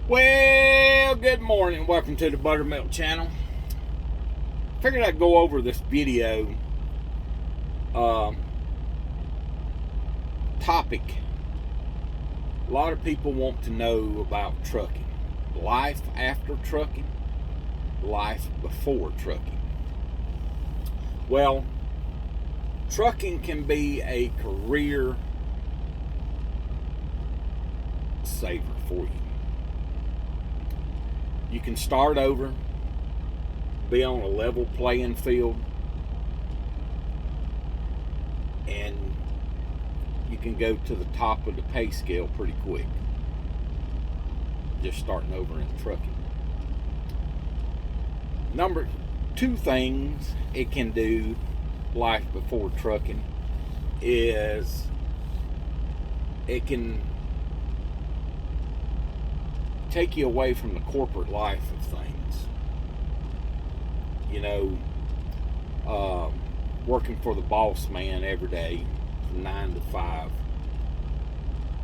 Well, good morning. Welcome to the Buttermilk channel. Figured I'd go over this video topic. A lot of people want to know about trucking. Life after trucking, life before trucking. Well, trucking can be a career saver for you. You can start over, be on a level playing field, and you can go to the top of the pay scale pretty quick. Just starting over in trucking. Number two things it can do, life before trucking, is it can take you away from the corporate life of things. You know, working for the boss man every day from 9 to 5.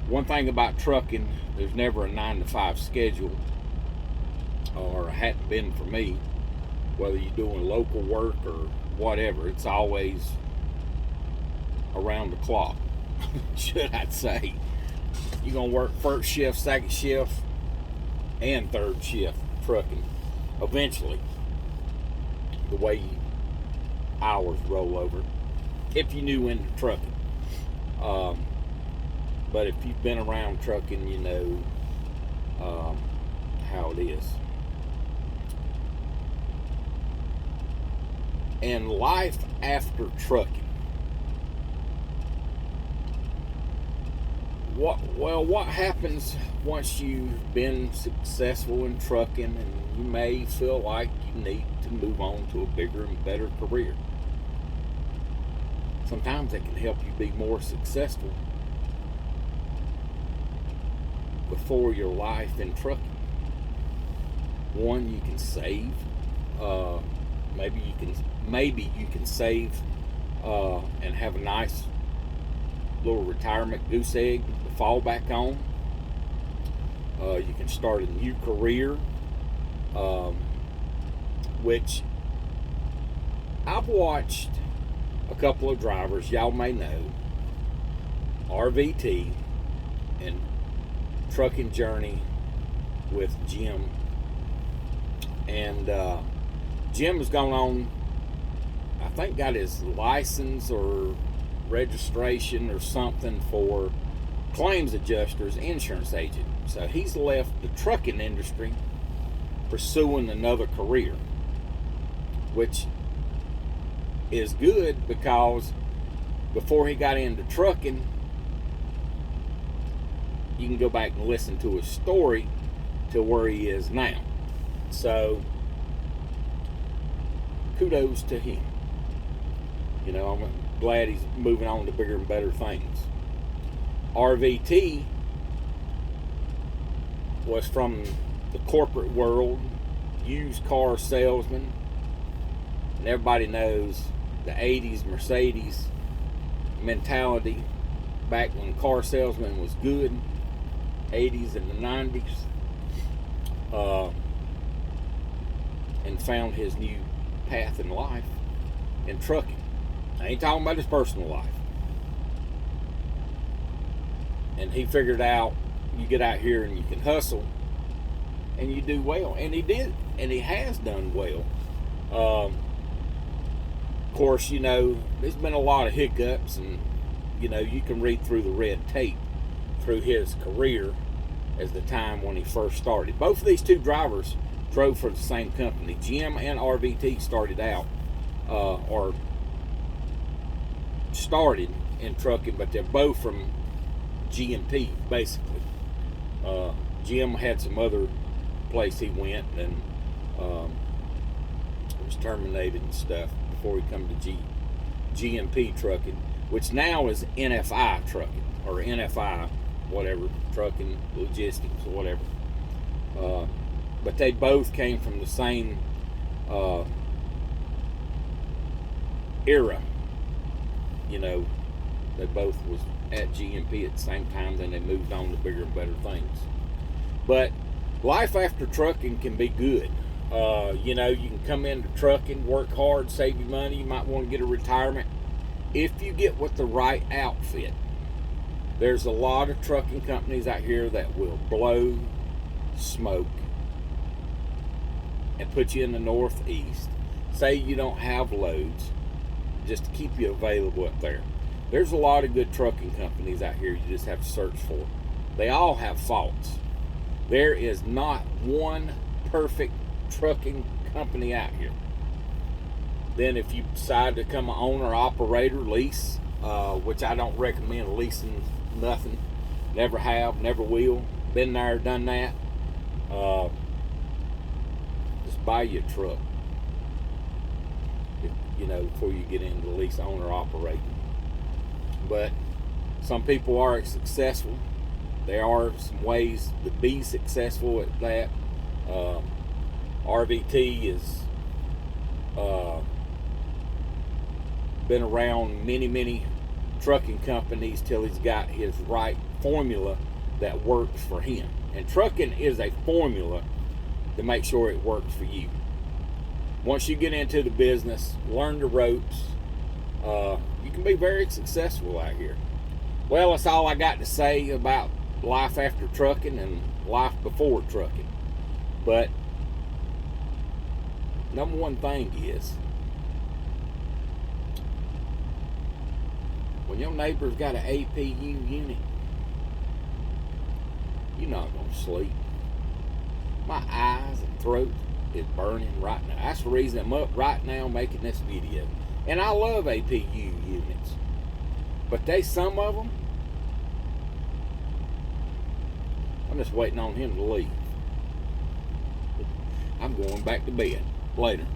One thing about trucking, there's never a 9 to 5 schedule, or hadn't been for me. Whether you're doing local work or whatever, it's always around the clock, should I say. You're going to work first shift, second shift, and third shift trucking eventually, the way hours roll over, if you're new into trucking. But if you've been around trucking, you know how it is. And life after trucking. What happens once you've been successful in trucking and you may feel like you need to move on to a bigger and better career? Sometimes it can help you be more successful before your life in trucking. One, you can save. Maybe you can save and have a nice little retirement goose egg to fall back on. You can start a new career, which I've watched a couple of drivers, y'all may know, RVT and Trucking Journey with Jim. And Jim has gone on, I think got his license or registration or something for claims adjusters, insurance agent. So he's left the trucking industry pursuing another career, which is good because before he got into trucking, you can go back and listen to his story to where he is now. So kudos to him. You know, I'm glad he's moving on to bigger and better things. RVT was from the corporate world, used car salesman, and everybody knows the 80s Mercedes mentality back when car salesman was good, 80s and the 90s, and found his new path in life in trucking. I ain't talking about his personal life. And he figured out you get out here and you can hustle and you do well. And he did. And he has done well. Of course, you know, there's been a lot of hiccups, and, you know, you can read through the red tape through his career as the time when he first started. Both of these two drivers drove for the same company. Jim and RVT started out, or started in trucking, but they're both from G&P, basically. Jim had some other place he went and was terminated and stuff before he come to G&P trucking, which now is NFI trucking, or NFI, whatever, trucking, logistics, or whatever. But they both came from the same era. You know, they both was at G&P at the same time, then they moved on to bigger and better things. But life after trucking can be good. You know, you can come into trucking, work hard, save you money. You might want to get a retirement if you get with the right outfit. There's a lot of trucking companies out here that will blow smoke and put you in the Northeast. Say you don't have loads, just to keep you available up there. There's a lot of good trucking companies out here you just have to search for. They all have faults. There is not one perfect trucking company out here. Then if you decide to become an owner, operator, lease, which I don't recommend leasing nothing. Never have, never will. Been there, done that. Just buy you a truck. You know, before you get into lease owner operating. But some people are successful. There are some ways to be successful at that. RVT is been around many trucking companies till he's got his right formula that works for him. And trucking is a formula to make sure it works for you. Once you get into the business, learn the ropes, you can be very successful out here. Well, that's all I got to say about life after trucking and life before trucking. But number one thing is, when your neighbor's got an APU unit, you're not going to sleep. My eyes and throat is burning right now. That's the reason I'm up right now making this video. And I love APU units. But some of them, I'm just waiting on him to leave. I'm going back to bed. Later.